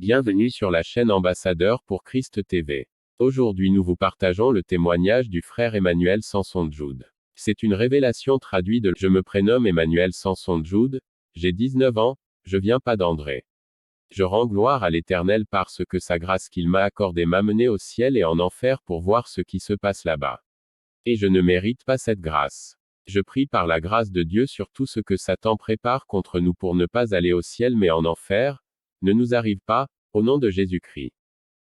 Bienvenue sur la chaîne Ambassadeur pour Christ TV. Aujourd'hui nous vous partageons le témoignage du frère Emmanuel Sanson-Jude. C'est une révélation traduite de « Je me prénomme Emmanuel Sanson-Jude, j'ai 19 ans, je viens pas d'André. Je rends gloire à l'Éternel parce que sa grâce qu'il m'a accordée m'a mené au ciel et en enfer pour voir ce qui se passe là-bas. Et je ne mérite pas cette grâce. Je prie par la grâce de Dieu sur tout ce que Satan prépare contre nous pour ne pas aller au ciel mais en enfer, ne nous arrive pas, au nom de Jésus-Christ.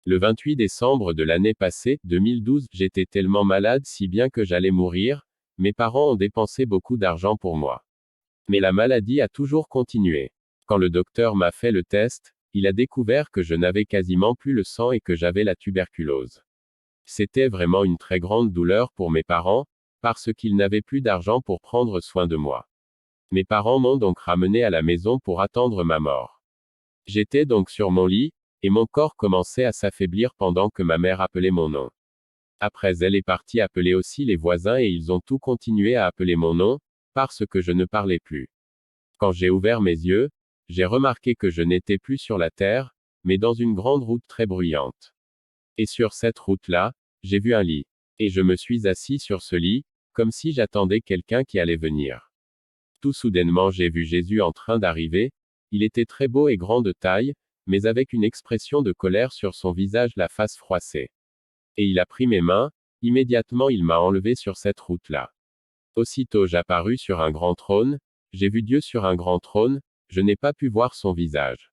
Le 28 décembre de l'année passée, 2012, j'étais tellement malade si bien que j'allais mourir, mes parents ont dépensé beaucoup d'argent pour moi. Mais la maladie a toujours continué. Quand le docteur m'a fait le test, il a découvert que je n'avais quasiment plus le sang et que j'avais la tuberculose. C'était vraiment une très grande douleur pour mes parents, parce qu'ils n'avaient plus d'argent pour prendre soin de moi. Mes parents m'ont donc ramené à la maison pour attendre ma mort. J'étais donc sur mon lit, et mon corps commençait à s'affaiblir pendant que ma mère appelait mon nom. Après elle est partie appeler aussi les voisins et ils ont tout continué à appeler mon nom, parce que je ne parlais plus. Quand j'ai ouvert mes yeux, j'ai remarqué que je n'étais plus sur la terre, mais dans une grande route très bruyante. Et sur cette route-là, j'ai vu un lit. Et je me suis assis sur ce lit, comme si j'attendais quelqu'un qui allait venir. Tout soudainement j'ai vu Jésus en train d'arriver, il était très beau et grand de taille, mais avec une expression de colère sur son visage, la face froissée. Et il a pris mes mains, immédiatement il m'a enlevé sur cette route-là. Aussitôt j'apparus sur un grand trône, j'ai vu Dieu sur un grand trône, je n'ai pas pu voir son visage.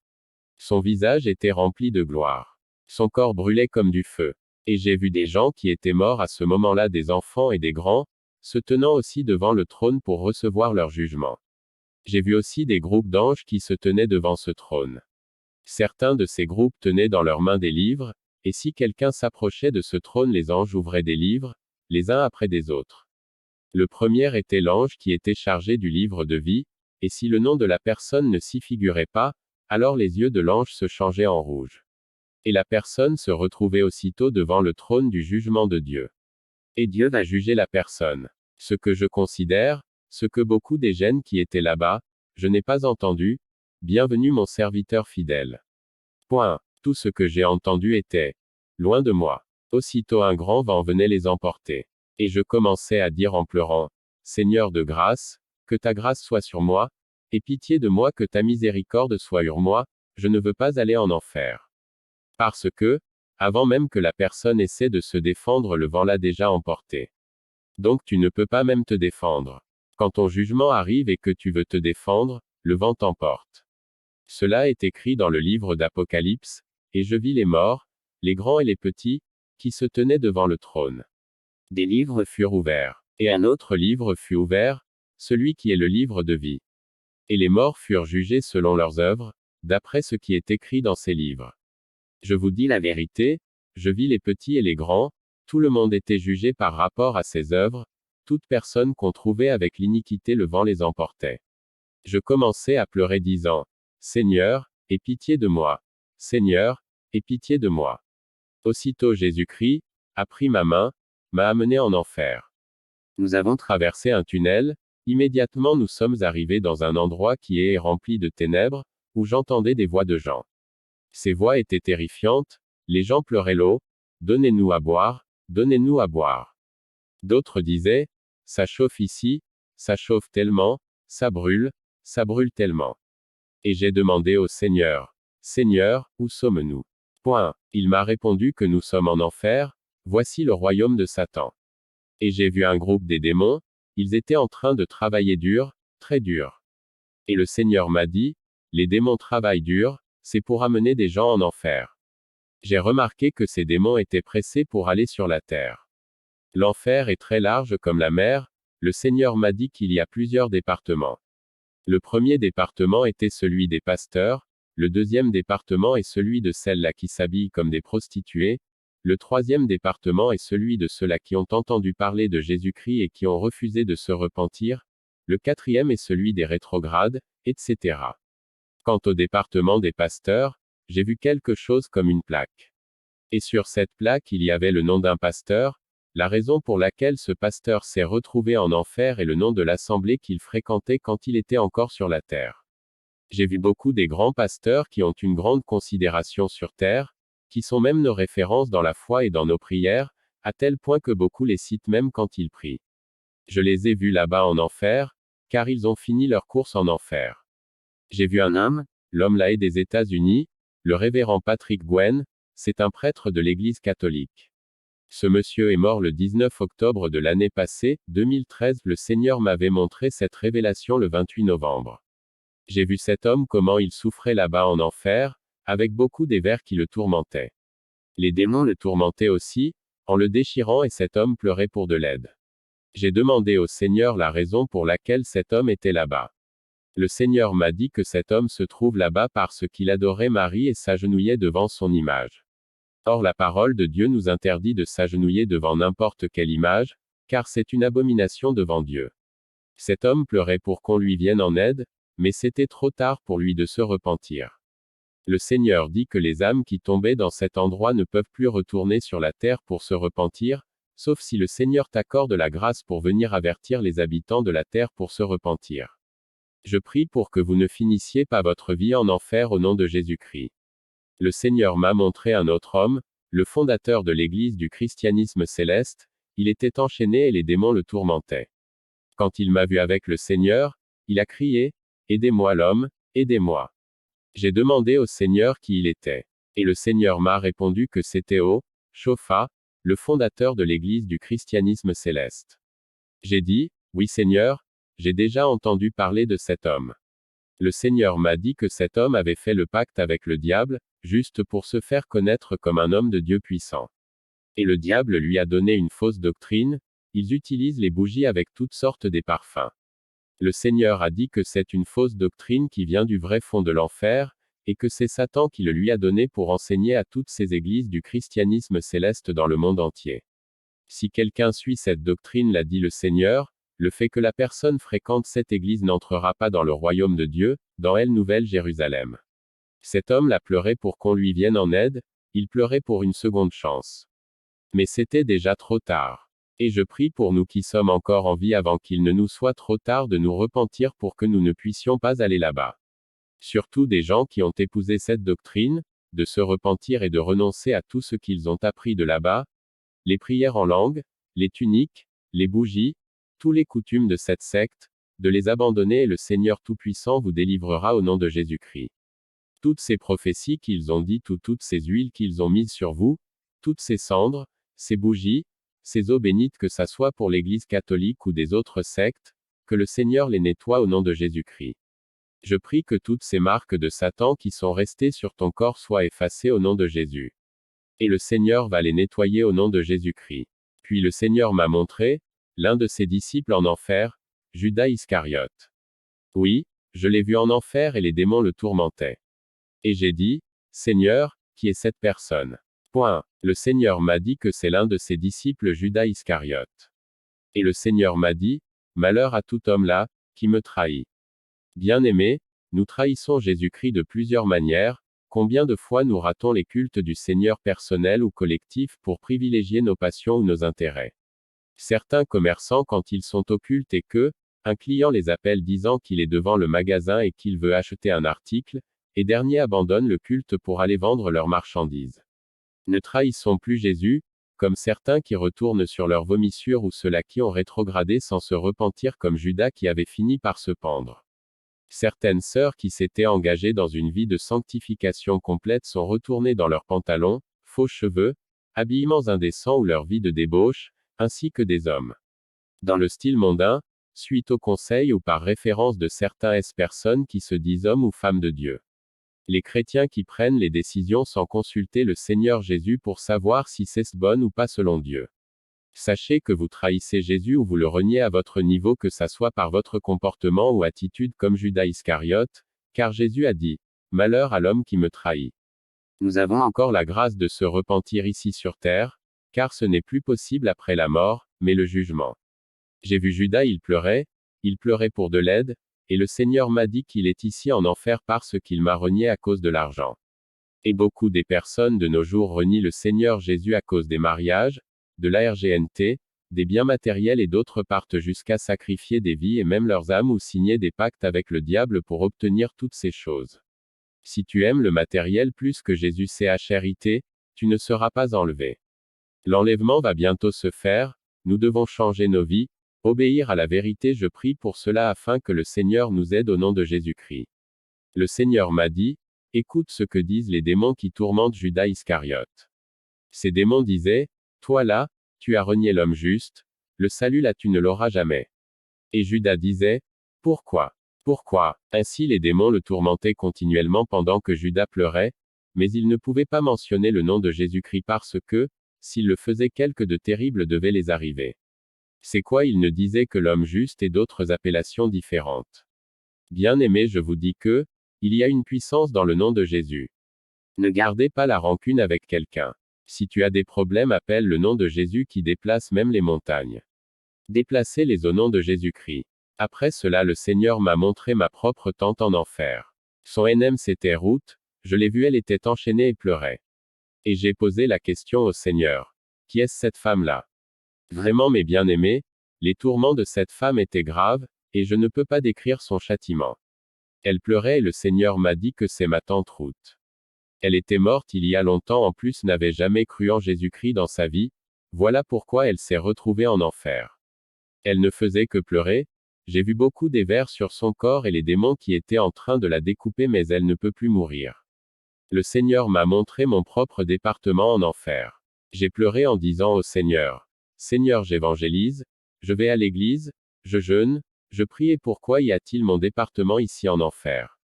Son visage était rempli de gloire. Son corps brûlait comme du feu. Et j'ai vu des gens qui étaient morts à ce moment-là, des enfants et des grands, se tenant aussi devant le trône pour recevoir leur jugement. J'ai vu aussi des groupes d'anges qui se tenaient devant ce trône. Certains de ces groupes tenaient dans leurs mains des livres, et si quelqu'un s'approchait de ce trône, les anges ouvraient des livres, les uns après des autres. Le premier était l'ange qui était chargé du livre de vie, et si le nom de la personne ne s'y figurait pas, alors les yeux de l'ange se changeaient en rouge. Et la personne se retrouvait aussitôt devant le trône du jugement de Dieu. Et Dieu va juger la personne. Ce que je considère, ce que beaucoup des jeunes qui étaient là-bas, je n'ai pas entendu, bienvenue mon serviteur fidèle. Point. Tout ce que j'ai entendu était loin de moi. Aussitôt un grand vent venait les emporter. Et je commençais à dire en pleurant, Seigneur de grâce, que ta grâce soit sur moi, et pitié de moi, que ta miséricorde soit sur moi, je ne veux pas aller en enfer. Parce que, avant même que la personne essaie de se défendre, le vent l'a déjà emporté. Donc tu ne peux pas même te défendre. Quand ton jugement arrive et que tu veux te défendre, le vent t'emporte. Cela est écrit dans le livre d'Apocalypse, et je vis les morts, les grands et les petits, qui se tenaient devant le trône. Des livres furent ouverts, et un autre livre fut ouvert, celui qui est le livre de vie. Et les morts furent jugés selon leurs œuvres, d'après ce qui est écrit dans ces livres. Je vous dis la vérité, je vis les petits et les grands, tout le monde était jugé par rapport à ses œuvres, toute personne qu'on trouvait avec l'iniquité, le vent les emportait. Je commençais à pleurer disant, Seigneur, aie pitié de moi. Seigneur, aie pitié de moi. Aussitôt Jésus-Christ a pris ma main, m'a amené en enfer. Nous avons traversé un tunnel, immédiatement nous sommes arrivés dans un endroit qui est rempli de ténèbres, où j'entendais des voix de gens. Ces voix étaient terrifiantes, les gens pleuraient l'eau, donnez-nous à boire, donnez-nous à boire. D'autres disaient, ça chauffe ici, ça chauffe tellement, ça brûle tellement. Et j'ai demandé au Seigneur, Seigneur, où sommes-nous? Point. Il m'a répondu que nous sommes en enfer, voici le royaume de Satan. Et j'ai vu un groupe des démons, ils étaient en train de travailler dur, très dur. Et le Seigneur m'a dit, les démons travaillent dur, c'est pour amener des gens en enfer. J'ai remarqué que ces démons étaient pressés pour aller sur la terre. L'enfer est très large comme la mer, le Seigneur m'a dit qu'il y a plusieurs départements. Le premier département était celui des pasteurs, le deuxième département est celui de celles-là qui s'habillent comme des prostituées, le troisième département est celui de ceux-là qui ont entendu parler de Jésus-Christ et qui ont refusé de se repentir, le quatrième est celui des rétrogrades, etc. Quant au département des pasteurs, j'ai vu quelque chose comme une plaque. Et sur cette plaque il y avait le nom d'un pasteur, la raison pour laquelle ce pasteur s'est retrouvé en enfer et le nom de l'assemblée qu'il fréquentait quand il était encore sur la terre. J'ai vu beaucoup des grands pasteurs qui ont une grande considération sur terre, qui sont même nos références dans la foi et dans nos prières, à tel point que beaucoup les citent même quand ils prient. Je les ai vus là-bas en enfer, car ils ont fini leur course en enfer. J'ai vu un homme, l'homme laïc des États-Unis, le révérend Patrick Gwen, c'est un prêtre de l'Église catholique. Ce monsieur est mort le 19 octobre de l'année passée, 2013. Le Seigneur m'avait montré cette révélation le 28 novembre. J'ai vu cet homme comment il souffrait là-bas en enfer, avec beaucoup des vers qui le tourmentaient. Les démons le tourmentaient aussi, en le déchirant, et cet homme pleurait pour de l'aide. J'ai demandé au Seigneur la raison pour laquelle cet homme était là-bas. Le Seigneur m'a dit que cet homme se trouve là-bas parce qu'il adorait Marie et s'agenouillait devant son image. Or la parole de Dieu nous interdit de s'agenouiller devant n'importe quelle image, car c'est une abomination devant Dieu. Cet homme pleurait pour qu'on lui vienne en aide, mais c'était trop tard pour lui de se repentir. Le Seigneur dit que les âmes qui tombaient dans cet endroit ne peuvent plus retourner sur la terre pour se repentir, sauf si le Seigneur t'accorde la grâce pour venir avertir les habitants de la terre pour se repentir. Je prie pour que vous ne finissiez pas votre vie en enfer au nom de Jésus-Christ. Le Seigneur m'a montré un autre homme, le fondateur de l'Église du christianisme céleste, il était enchaîné et les démons le tourmentaient. Quand il m'a vu avec le Seigneur, il a crié, « Aidez-moi l'homme, aidez-moi » J'ai demandé au Seigneur qui il était. Et le Seigneur m'a répondu que c'était Chaufa, le fondateur de l'Église du christianisme céleste. J'ai dit, « Oui Seigneur, j'ai déjà entendu parler de cet homme. » Le Seigneur m'a dit que cet homme avait fait le pacte avec le diable, juste pour se faire connaître comme un homme de Dieu puissant. Et le diable lui a donné une fausse doctrine, ils utilisent les bougies avec toutes sortes des parfums. Le Seigneur a dit que c'est une fausse doctrine qui vient du vrai fond de l'enfer, et que c'est Satan qui le lui a donné pour enseigner à toutes ces églises du christianisme céleste dans le monde entier. Si quelqu'un suit cette doctrine, l'a dit le Seigneur, le fait que la personne fréquente cette église n'entrera pas dans le royaume de Dieu, dans Elle Nouvelle Jérusalem. Cet homme l'a pleuré pour qu'on lui vienne en aide, il pleurait pour une seconde chance. Mais c'était déjà trop tard. Et je prie pour nous qui sommes encore en vie avant qu'il ne nous soit trop tard de nous repentir pour que nous ne puissions pas aller là-bas. Surtout des gens qui ont épousé cette doctrine, de se repentir et de renoncer à tout ce qu'ils ont appris de là-bas, les prières en langue, les tuniques, les bougies, tous les coutumes de cette secte, de les abandonner et le Seigneur Tout-Puissant vous délivrera au nom de Jésus-Christ. Toutes ces prophéties qu'ils ont dites ou toutes ces huiles qu'ils ont mises sur vous, toutes ces cendres, ces bougies, ces eaux bénites que ça soit pour l'Église catholique ou des autres sectes, que le Seigneur les nettoie au nom de Jésus-Christ. Je prie que toutes ces marques de Satan qui sont restées sur ton corps soient effacées au nom de Jésus. Et le Seigneur va les nettoyer au nom de Jésus-Christ. Puis le Seigneur m'a montré, l'un de ses disciples en enfer, Judas Iscariote. Oui, je l'ai vu en enfer et les démons le tourmentaient. Et j'ai dit, Seigneur, qui est cette personne? Le Seigneur m'a dit que c'est l'un de ses disciples Judas Iscariote. Et le Seigneur m'a dit, malheur à tout homme là, qui me trahit. Bien-aimés, nous trahissons Jésus-Christ de plusieurs manières. Combien de fois nous ratons les cultes du Seigneur personnels ou collectifs pour privilégier nos passions ou nos intérêts? Certains commerçants, quand ils sont au culte et que, un client les appelle disant qu'il est devant le magasin et qu'il veut acheter un article, et derniers abandonnent le culte pour aller vendre leurs marchandises. Ne trahissons plus Jésus, comme certains qui retournent sur leur vomissure ou ceux-là qui ont rétrogradé sans se repentir comme Judas qui avait fini par se pendre. Certaines sœurs qui s'étaient engagées dans une vie de sanctification complète sont retournées dans leurs pantalons, faux cheveux, habillements indécents ou leur vie de débauche, ainsi que des hommes. Dans le style mondain, suite aux conseils ou par référence de certaines personnes qui se disent hommes ou femmes de Dieu. Les chrétiens qui prennent les décisions sans consulter le Seigneur Jésus pour savoir si c'est bonne ou pas selon Dieu. Sachez que vous trahissez Jésus ou vous le reniez à votre niveau, que ça soit par votre comportement ou attitude comme Judas Iscariote, car Jésus a dit, « Malheur à l'homme qui me trahit ». Nous avons encore la grâce de se repentir ici sur terre, car ce n'est plus possible après la mort, mais le jugement. J'ai vu Judas, il pleurait pour de l'aide, et le Seigneur m'a dit qu'il est ici en enfer parce qu'il m'a renié à cause de l'argent. Et beaucoup des personnes de nos jours renient le Seigneur Jésus à cause des mariages, de la RGNT, des biens matériels et d'autres partent jusqu'à sacrifier des vies et même leurs âmes ou signer des pactes avec le diable pour obtenir toutes ces choses. Si tu aimes le matériel plus que Jésus CHRIT, tu ne seras pas enlevé. L'enlèvement va bientôt se faire, nous devons changer nos vies, obéir à la vérité. Je prie pour cela afin que le Seigneur nous aide au nom de Jésus-Christ. Le Seigneur m'a dit, écoute ce que disent les démons qui tourmentent Judas Iscariote. Ces démons disaient, toi là, tu as renié l'homme juste, le salut là tu ne l'auras jamais. Et Judas disait, pourquoi? Pourquoi? Ainsi les démons le tourmentaient continuellement pendant que Judas pleurait, mais il ne pouvait pas mentionner le nom de Jésus-Christ parce que, s'il le faisait, quelque de terrible devait les arriver. C'est quoi il ne disait que l'homme juste et d'autres appellations différentes. Bien-aimés, je vous dis que, il y a une puissance dans le nom de Jésus. Ne gardez pas la rancune avec quelqu'un. Si tu as des problèmes, appelle le nom de Jésus qui déplace même les montagnes. Déplacez-les au nom de Jésus-Christ. Après cela, le Seigneur m'a montré ma propre tante en enfer. Son NM c'était Ruth, je l'ai vue, elle était enchaînée et pleurait. Et j'ai posé la question au Seigneur. Qui est-ce cette femme-là? Vraiment mes bien-aimés, les tourments de cette femme étaient graves, et je ne peux pas décrire son châtiment. Elle pleurait et le Seigneur m'a dit que c'est ma tante Ruth. Elle était morte il y a longtemps, en plus n'avait jamais cru en Jésus-Christ dans sa vie, voilà pourquoi elle s'est retrouvée en enfer. Elle ne faisait que pleurer, j'ai vu beaucoup des vers sur son corps et les démons qui étaient en train de la découper, mais elle ne peut plus mourir. Le Seigneur m'a montré mon propre département en enfer. J'ai pleuré en disant au Seigneur, Seigneur, j'évangélise, je vais à l'église, je jeûne, je prie, et pourquoi y a-t-il mon département ici en enfer?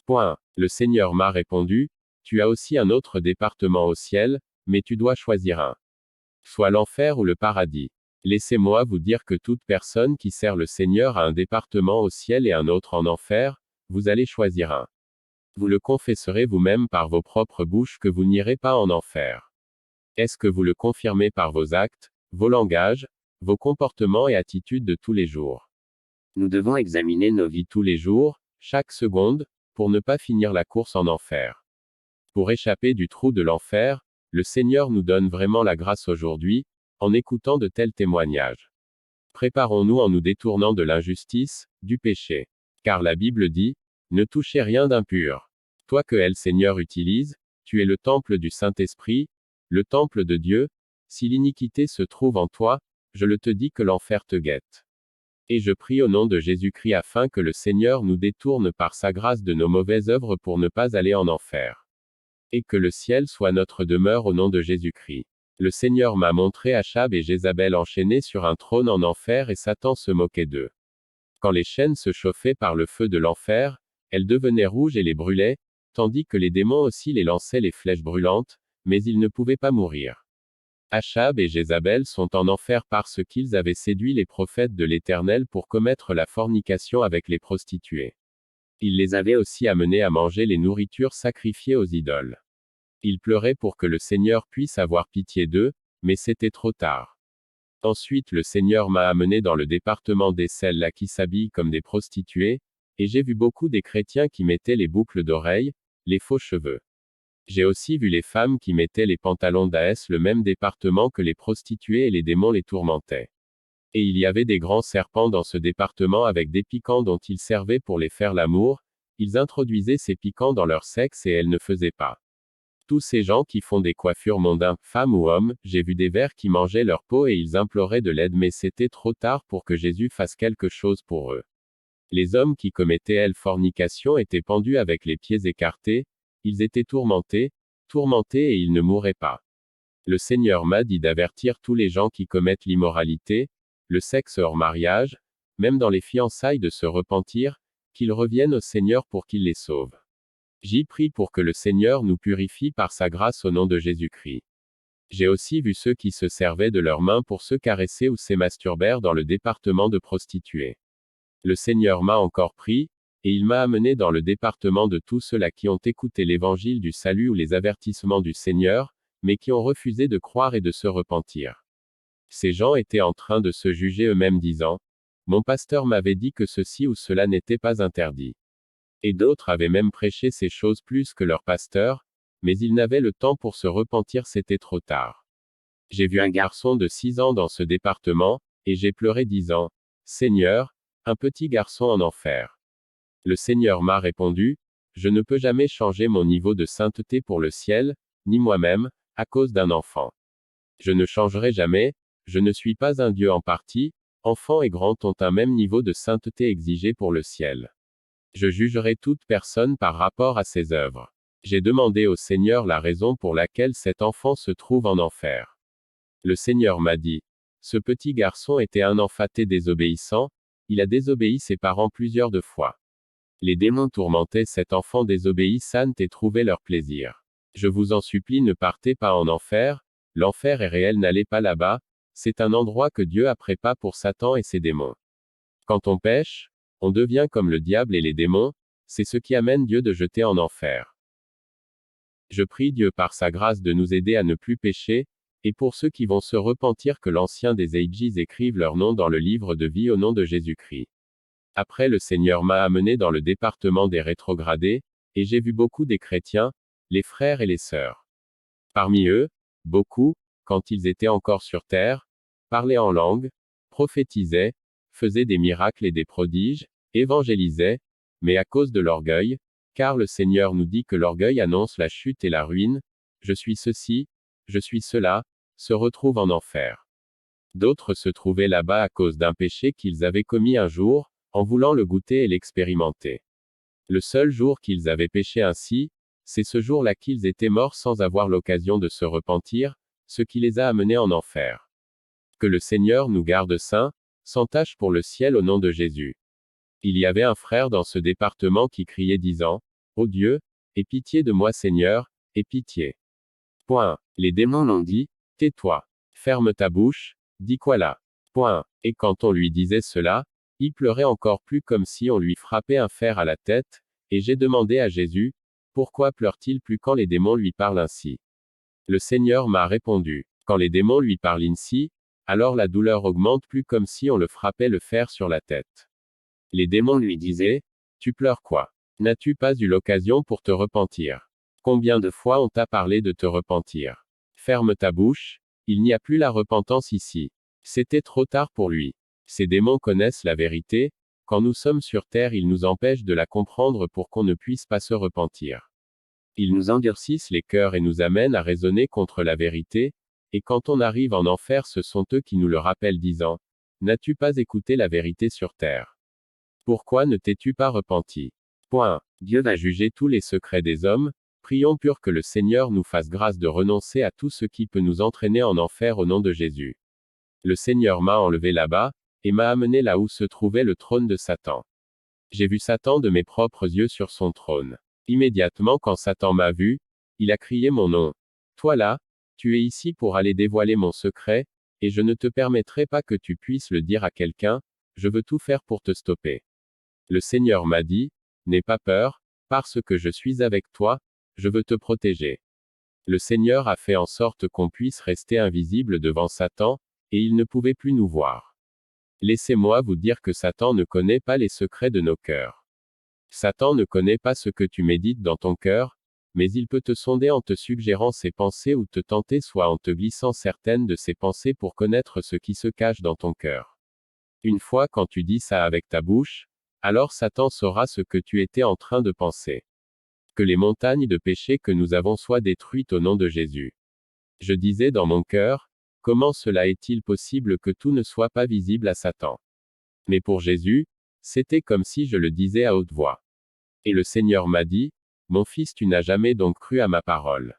Point. Le Seigneur m'a répondu, tu as aussi un autre département au ciel, mais tu dois choisir un. Soit l'enfer ou le paradis. Laissez-moi vous dire que toute personne qui sert le Seigneur a un département au ciel et un autre en enfer, vous allez choisir un. Vous le confesserez vous-même par vos propres bouches que vous n'irez pas en enfer. Est-ce que vous le confirmez par vos actes, vos langages, vos comportements et attitudes de tous les jours? Nous devons examiner nos vies tous les jours, chaque seconde, pour ne pas finir la course en enfer. Pour échapper du trou de l'enfer, le Seigneur nous donne vraiment la grâce aujourd'hui, en écoutant de tels témoignages. Préparons-nous en nous détournant de l'injustice, du péché. Car la Bible dit, ne touchez rien d'impur. Toi que elle Seigneur utilise, tu es le temple du Saint-Esprit, le temple de Dieu, si l'iniquité se trouve en toi, je le te dis que l'enfer te guette. Et je prie au nom de Jésus-Christ afin que le Seigneur nous détourne par sa grâce de nos mauvaises œuvres pour ne pas aller en enfer. Et que le ciel soit notre demeure au nom de Jésus-Christ. Le Seigneur m'a montré Achab et Jézabel enchaînés sur un trône en enfer et Satan se moquait d'eux. Quand les chaînes se chauffaient par le feu de l'enfer, elles devenaient rouges et les brûlaient, tandis que les démons aussi les lançaient les flèches brûlantes, mais ils ne pouvaient pas mourir. Achab et Jézabel sont en enfer parce qu'ils avaient séduit les prophètes de l'Éternel pour commettre la fornication avec les prostituées. Ils les avaient aussi amenés à manger les nourritures sacrifiées aux idoles. Ils pleuraient pour que le Seigneur puisse avoir pitié d'eux, mais c'était trop tard. Ensuite le Seigneur m'a amené dans le département des celles-là qui s'habillent comme des prostituées, et j'ai vu beaucoup des chrétiens qui mettaient les boucles d'oreilles, les faux cheveux. J'ai aussi vu les femmes qui mettaient les pantalons d'Aès, le même département que les prostituées, et les démons les tourmentaient. Et il y avait des grands serpents dans ce département avec des piquants dont ils servaient pour les faire l'amour, ils introduisaient ces piquants dans leur sexe et elles ne faisaient pas. Tous ces gens qui font des coiffures mondaines, femmes ou hommes, j'ai vu des vers qui mangeaient leur peau et ils imploraient de l'aide, mais c'était trop tard pour que Jésus fasse quelque chose pour eux. Les hommes qui commettaient fornication étaient pendus avec les pieds écartés, ils étaient tourmentés et ils ne mouraient pas. Le Seigneur m'a dit d'avertir tous les gens qui commettent l'immoralité, le sexe hors mariage, même dans les fiançailles, de se repentir, qu'ils reviennent au Seigneur pour qu'il les sauve. J'y prie pour que le Seigneur nous purifie par sa grâce au nom de Jésus-Christ. J'ai aussi vu ceux qui se servaient de leurs mains pour se caresser ou se masturbèrent dans le département de prostituées. Le Seigneur m'a encore pris, et il m'a amené dans le département de tous ceux-là qui ont écouté l'évangile du salut ou les avertissements du Seigneur, mais qui ont refusé de croire et de se repentir. Ces gens étaient en train de se juger eux-mêmes disant, mon pasteur m'avait dit que ceci ou cela n'était pas interdit. Et d'autres avaient même prêché ces choses plus que leur pasteur, mais ils n'avaient le temps pour se repentir, c'était trop tard. J'ai vu un garçon de 6 ans dans ce département, et j'ai pleuré disant, Seigneur, un petit garçon en enfer. Le Seigneur m'a répondu, je ne peux jamais changer mon niveau de sainteté pour le ciel, ni moi-même, à cause d'un enfant. Je ne changerai jamais, je ne suis pas un Dieu en partie, enfants et grands ont un même niveau de sainteté exigé pour le ciel. Je jugerai toute personne par rapport à ses œuvres. J'ai demandé au Seigneur la raison pour laquelle cet enfant se trouve en enfer. Le Seigneur m'a dit, ce petit garçon était un enfant désobéissant, il a désobéi ses parents plusieurs de fois. Les démons tourmentaient cet enfant désobéissant et trouvaient leur plaisir. Je vous en supplie, ne partez pas en enfer, l'enfer est réel, n'allez pas là-bas, c'est un endroit que Dieu a préparé pour Satan et ses démons. Quand on pêche, on devient comme le diable et les démons, c'est ce qui amène Dieu de jeter en enfer. Je prie Dieu par sa grâce de nous aider à ne plus pécher, et pour ceux qui vont se repentir que l'Ancien des Ages écrive leur nom dans le livre de vie au nom de Jésus-Christ. Après, le Seigneur m'a amené dans le département des rétrogradés, et j'ai vu beaucoup des chrétiens, les frères et les sœurs. Parmi eux, beaucoup, quand ils étaient encore sur terre, parlaient en langue, prophétisaient, faisaient des miracles et des prodiges, évangélisaient, mais à cause de l'orgueil, car le Seigneur nous dit que l'orgueil annonce la chute et la ruine, je suis ceci, je suis cela, se retrouvent en enfer. D'autres se trouvaient là-bas à cause d'un péché qu'ils avaient commis un jour, en voulant le goûter et l'expérimenter. Le seul jour qu'ils avaient péché ainsi, c'est ce jour-là qu'ils étaient morts sans avoir l'occasion de se repentir, ce qui les a amenés en enfer. Que le Seigneur nous garde saints, sans tache pour le ciel au nom de Jésus. Il y avait un frère dans ce département qui criait disant, Ô Dieu, aie pitié de moi Seigneur, aie pitié. Point. Les démons l'ont dit, tais-toi. Ferme ta bouche, dis quoi là. Point. Et quand on lui disait cela, il pleurait encore plus comme si on lui frappait un fer à la tête, et j'ai demandé à Jésus, pourquoi pleure-t-il plus quand les démons lui parlent ainsi? Le Seigneur m'a répondu, quand les démons lui parlent ainsi, alors la douleur augmente plus comme si on le frappait le fer sur la tête. Les démons lui disaient, tu pleures quoi? N'as-tu pas eu l'occasion pour te repentir? Combien de fois on t'a parlé de te repentir? Ferme ta bouche, il n'y a plus la repentance ici. C'était trop tard pour lui. Ces démons connaissent la vérité, quand nous sommes sur terre ils nous empêchent de la comprendre pour qu'on ne puisse pas se repentir. Ils nous endurcissent les cœurs et nous amènent à raisonner contre la vérité, et quand on arrive en enfer ce sont eux qui nous le rappellent disant, n'as-tu pas écouté la vérité sur terre? Pourquoi ne t'es-tu pas repenti? Point. Dieu va juger tous les secrets des hommes, prions pour que le Seigneur nous fasse grâce de renoncer à tout ce qui peut nous entraîner en enfer au nom de Jésus. Le Seigneur m'a enlevé là-bas, et m'a amené là où se trouvait le trône de Satan. J'ai vu Satan de mes propres yeux sur son trône. Immédiatement quand Satan m'a vu, il a crié mon nom. Toi là, tu es ici pour aller dévoiler mon secret, et je ne te permettrai pas que tu puisses le dire à quelqu'un, je veux tout faire pour te stopper. Le Seigneur m'a dit, n'aie pas peur, parce que je suis avec toi, je veux te protéger. Le Seigneur a fait en sorte qu'on puisse rester invisible devant Satan, et il ne pouvait plus nous voir. Laissez-moi vous dire que Satan ne connaît pas les secrets de nos cœurs. Satan ne connaît pas ce que tu médites dans ton cœur, mais il peut te sonder en te suggérant ses pensées ou te tenter soit en te glissant certaines de ses pensées pour connaître ce qui se cache dans ton cœur. Une fois quand tu dis ça avec ta bouche, alors Satan saura ce que tu étais en train de penser. Que les montagnes de péché que nous avons soient détruites au nom de Jésus. Je disais dans mon cœur, comment cela est-il possible que tout ne soit pas visible à Satan? Mais pour Jésus, c'était comme si je le disais à haute voix. Et le Seigneur m'a dit, mon fils, tu n'as jamais donc cru à ma parole.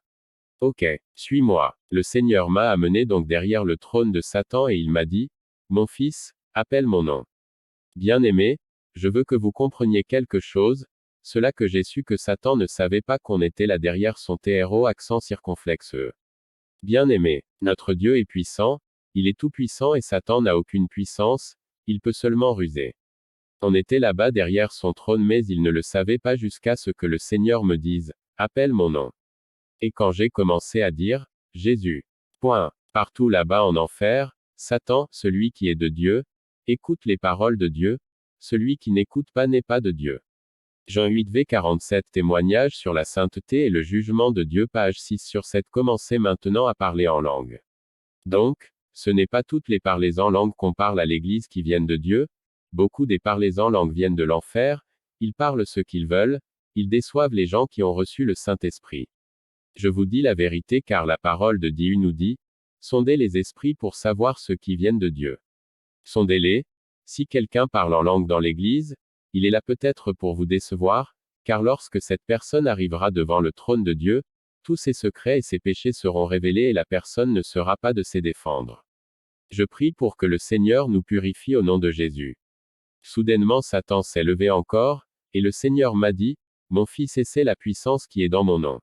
Ok, suis-moi. Le Seigneur m'a amené donc derrière le trône de Satan et il m'a dit, mon fils, appelle mon nom. Bien-aimé, je veux que vous compreniez quelque chose, cela que j'ai su que Satan ne savait pas qu'on était là derrière son TRO accent circonflexe. Bien-aimé, notre Dieu est puissant, il est tout puissant et Satan n'a aucune puissance, il peut seulement ruser. On était là-bas derrière son trône mais il ne le savait pas jusqu'à ce que le Seigneur me dise, appelle mon nom. Et quand j'ai commencé à dire, Jésus. Point. Partout là-bas en enfer, Satan, celui qui est de Dieu, écoute les paroles de Dieu, celui qui n'écoute pas n'est pas de Dieu. Jean 8v 47 témoignage sur la sainteté et le jugement de Dieu page 6 sur 7 commencez maintenant à parler en langue. Donc, ce n'est pas toutes les parlers en langue qu'on parle à l'Église qui viennent de Dieu, beaucoup des parlers en langue viennent de l'enfer, ils parlent ce qu'ils veulent, ils déçoivent les gens qui ont reçu le Saint-Esprit. Je vous dis la vérité car la parole de Dieu nous dit, sondez les esprits pour savoir ceux qui viennent de Dieu. Sondez-les, si quelqu'un parle en langue dans l'Église, il est là peut-être pour vous décevoir, car lorsque cette personne arrivera devant le trône de Dieu, tous ses secrets et ses péchés seront révélés et la personne ne sera pas de se défendre. Je prie pour que le Seigneur nous purifie au nom de Jésus. Soudainement Satan s'est levé encore, et le Seigneur m'a dit, mon fils essaie la puissance qui est dans mon nom.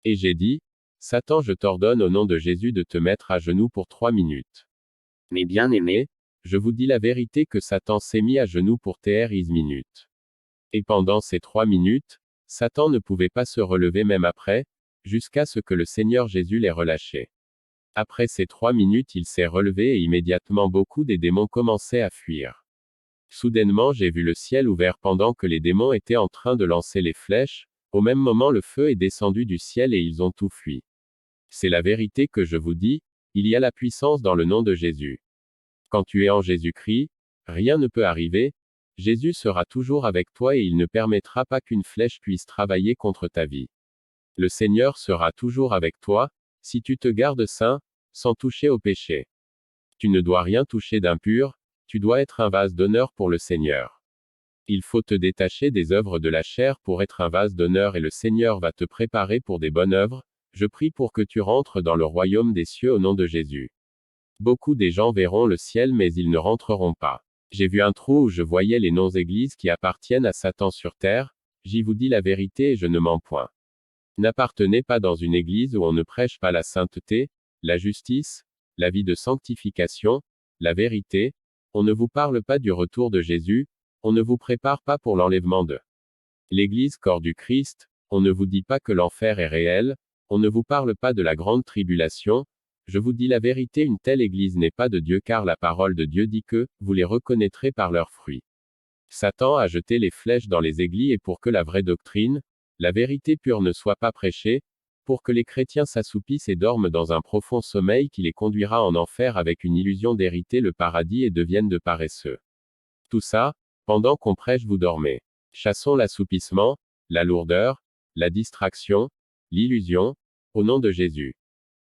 Et j'ai dit, Satan je t'ordonne au nom de Jésus de te mettre à genoux pour 3 minutes. Mes bien-aimés, je vous dis la vérité que Satan s'est mis à genoux pour 3 minutes. Et pendant ces 3 minutes, Satan ne pouvait pas se relever même après, jusqu'à ce que le Seigneur Jésus l'ait relâché. Après ces 3 minutes il s'est relevé et immédiatement beaucoup des démons commençaient à fuir. Soudainement j'ai vu le ciel ouvert pendant que les démons étaient en train de lancer les flèches, au même moment le feu est descendu du ciel et ils ont tout fui. C'est la vérité que je vous dis, il y a la puissance dans le nom de Jésus. Quand tu es en Jésus-Christ, rien ne peut arriver, Jésus sera toujours avec toi et il ne permettra pas qu'une flèche puisse travailler contre ta vie. Le Seigneur sera toujours avec toi, si tu te gardes saint, sans toucher au péché. Tu ne dois rien toucher d'impur, tu dois être un vase d'honneur pour le Seigneur. Il faut te détacher des œuvres de la chair pour être un vase d'honneur et le Seigneur va te préparer pour des bonnes œuvres, je prie pour que tu rentres dans le royaume des cieux au nom de Jésus. Beaucoup des gens verront le ciel mais ils ne rentreront pas. J'ai vu un trou où je voyais les noms-églises qui appartiennent à Satan sur terre, j'y vous dis la vérité et je ne mens point. N'appartenez pas dans une église où on ne prêche pas la sainteté, la justice, la vie de sanctification, la vérité, on ne vous parle pas du retour de Jésus, on ne vous prépare pas pour l'enlèvement de l'Église corps du Christ, on ne vous dit pas que l'enfer est réel, on ne vous parle pas de la grande tribulation, je vous dis la vérité une telle Église n'est pas de Dieu car la parole de Dieu dit que, vous les reconnaîtrez par leurs fruits. Satan a jeté les flèches dans les églises et pour que la vraie doctrine, la vérité pure ne soit pas prêchée, pour que les chrétiens s'assoupissent et dorment dans un profond sommeil qui les conduira en enfer avec une illusion d'hériter le paradis et deviennent de paresseux. Tout ça, pendant qu'on prêche vous dormez. Chassons l'assoupissement, la lourdeur, la distraction, l'illusion, au nom de Jésus.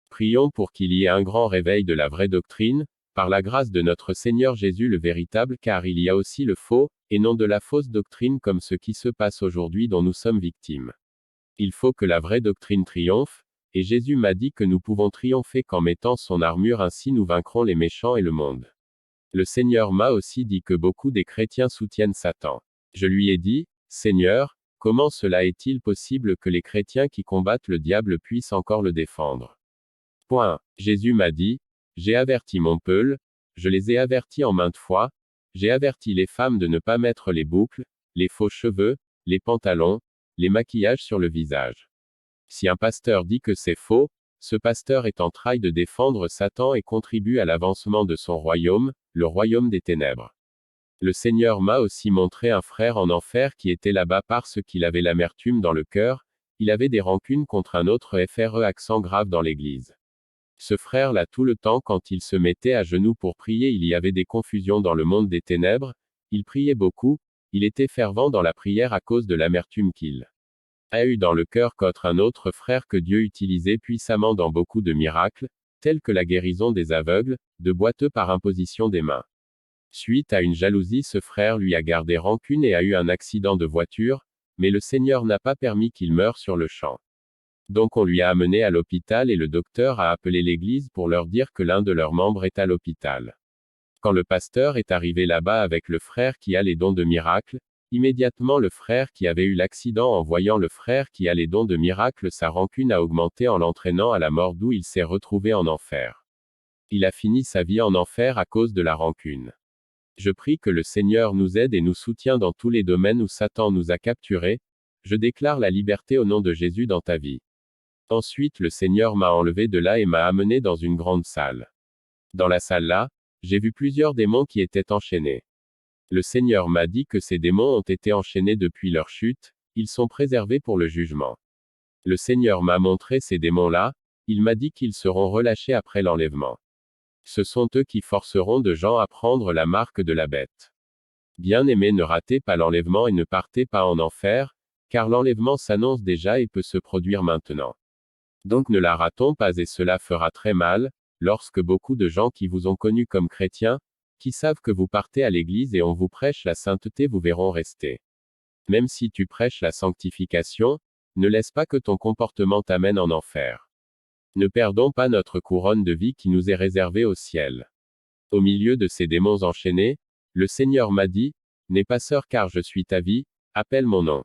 Prions pour qu'il y ait un grand réveil de la vraie doctrine, par la grâce de notre Seigneur Jésus le véritable car il y a aussi le faux, et non de la fausse doctrine comme ce qui se passe aujourd'hui dont nous sommes victimes. Il faut que la vraie doctrine triomphe, et Jésus m'a dit que nous pouvons triompher qu'en mettant son armure ainsi nous vaincrons les méchants et le monde. Le Seigneur m'a aussi dit que beaucoup des chrétiens soutiennent Satan. Je lui ai dit, Seigneur, comment cela est-il possible que les chrétiens qui combattent le diable puissent encore le défendre? Jésus m'a dit, j'ai averti mon peuple, je les ai avertis en maintes fois, j'ai averti les femmes de ne pas mettre les boucles, les faux cheveux, les pantalons, les maquillages sur le visage. Si un pasteur dit que c'est faux, ce pasteur est en train de défendre Satan et contribue à l'avancement de son royaume, le royaume des ténèbres. Le Seigneur m'a aussi montré un frère en enfer qui était là-bas parce qu'il avait l'amertume dans le cœur, il avait des rancunes contre un autre FRE accent grave dans l'église. Ce frère-là tout le temps quand il se mettait à genoux pour prier il y avait des confusions dans le monde des ténèbres, il priait beaucoup, il était fervent dans la prière à cause de l'amertume qu'il a eu dans le cœur contre un autre frère que Dieu utilisait puissamment dans beaucoup de miracles, tels que la guérison des aveugles, de boiteux par imposition des mains. Suite à une jalousie ce frère lui a gardé rancune et a eu un accident de voiture, mais le Seigneur n'a pas permis qu'il meure sur le champ. Donc on lui a amené à l'hôpital et le docteur a appelé l'église pour leur dire que l'un de leurs membres est à l'hôpital. Quand le pasteur est arrivé là-bas avec le frère qui a les dons de miracle, immédiatement le frère qui avait eu l'accident en voyant le frère qui a les dons de miracle sa rancune a augmenté en l'entraînant à la mort d'où il s'est retrouvé en enfer. Il a fini sa vie en enfer à cause de la rancune. Je prie que le Seigneur nous aide et nous soutient dans tous les domaines où Satan nous a capturés, je déclare la liberté au nom de Jésus dans ta vie. Ensuite le Seigneur m'a enlevé de là et m'a amené dans une grande salle. Dans la salle là, j'ai vu plusieurs démons qui étaient enchaînés. Le Seigneur m'a dit que ces démons ont été enchaînés depuis leur chute, ils sont préservés pour le jugement. Le Seigneur m'a montré ces démons-là, il m'a dit qu'ils seront relâchés après l'enlèvement. Ce sont eux qui forceront de gens à prendre la marque de la bête. Bien-aimés, ne ratez pas l'enlèvement et ne partez pas en enfer, car l'enlèvement s'annonce déjà et peut se produire maintenant. Donc ne la ratons pas et cela fera très mal, lorsque beaucoup de gens qui vous ont connu comme chrétiens, qui savent que vous partez à l'église et on vous prêche la sainteté vous verront rester. Même si tu prêches la sanctification, ne laisse pas que ton comportement t'amène en enfer. Ne perdons pas notre couronne de vie qui nous est réservée au ciel. Au milieu de ces démons enchaînés, le Seigneur m'a dit, n'aie pas peur car je suis ta vie, appelle mon nom.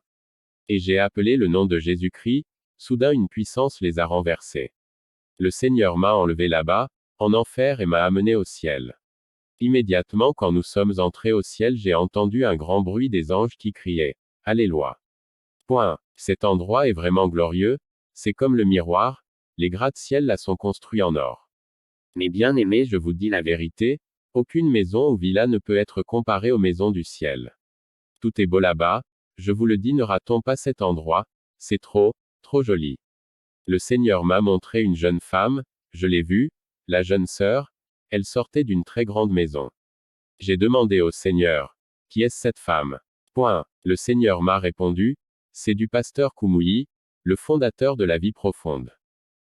Et j'ai appelé le nom de Jésus-Christ, soudain une puissance les a renversés. Le Seigneur m'a enlevé là-bas, en enfer et m'a amené au ciel. Immédiatement quand nous sommes entrés au ciel j'ai entendu un grand bruit des anges qui criaient, Alléluia. Point. Cet endroit est vraiment glorieux, c'est comme le miroir, les gratte-ciel là sont construits en or. Mais bien aimés, je vous dis la vérité, aucune maison ou villa ne peut être comparée aux maisons du ciel. Tout est beau là-bas, je vous le dis, ne ratons pas cet endroit, c'est trop joli. Le Seigneur m'a montré une jeune femme, je l'ai vue, la jeune sœur, elle sortait d'une très grande maison. J'ai demandé au Seigneur, qui est cette femme? Point. Le Seigneur m'a répondu, c'est du pasteur Kumuyi, le fondateur de la vie profonde.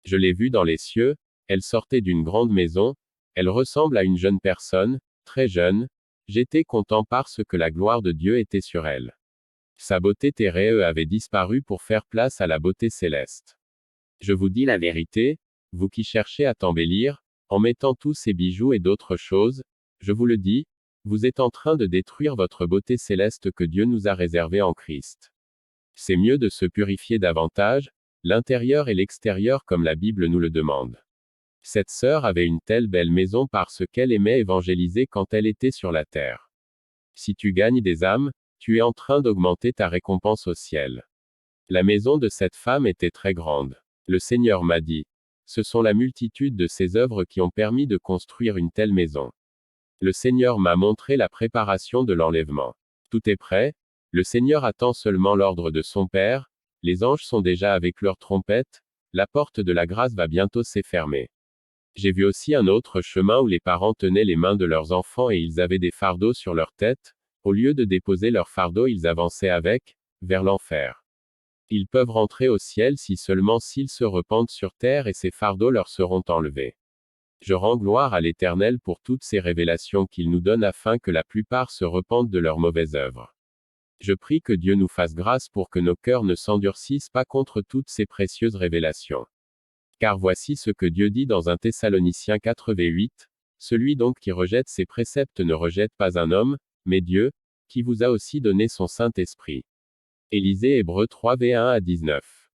Je l'ai vue dans les cieux, elle sortait d'une grande maison, elle ressemble à une jeune personne, très jeune, j'étais content parce que la gloire de Dieu était sur elle. Sa beauté terrestre avait disparu pour faire place à la beauté céleste. Je vous dis la vérité, vous qui cherchez à t'embellir, en mettant tous ces bijoux et d'autres choses, je vous le dis, vous êtes en train de détruire votre beauté céleste que Dieu nous a réservée en Christ. C'est mieux de se purifier davantage, l'intérieur et l'extérieur comme la Bible nous le demande. Cette sœur avait une telle belle maison parce qu'elle aimait évangéliser quand elle était sur la terre. Si tu gagnes des âmes, tu es en train d'augmenter ta récompense au ciel. La maison de cette femme était très grande. Le Seigneur m'a dit, ce sont la multitude de ses œuvres qui ont permis de construire une telle maison. Le Seigneur m'a montré la préparation de l'enlèvement. Tout est prêt, le Seigneur attend seulement l'ordre de son Père, les anges sont déjà avec leurs trompettes, la porte de la grâce va bientôt s'effermer. J'ai vu aussi un autre chemin où les parents tenaient les mains de leurs enfants et ils avaient des fardeaux sur leur tête, au lieu de déposer leurs fardeaux ils avançaient avec, vers l'enfer. Ils peuvent rentrer au ciel si seulement s'ils se repentent sur terre et ces fardeaux leur seront enlevés. Je rends gloire à l'Éternel pour toutes ces révélations qu'il nous donne afin que la plupart se repentent de leurs mauvaises œuvres. Je prie que Dieu nous fasse grâce pour que nos cœurs ne s'endurcissent pas contre toutes ces précieuses révélations. Car voici ce que Dieu dit dans 1 Thessaloniciens 4:8, celui donc qui rejette ses préceptes ne rejette pas un homme, mais Dieu, qui vous a aussi donné son Saint-Esprit. Élisée Hébreux 3:1-19.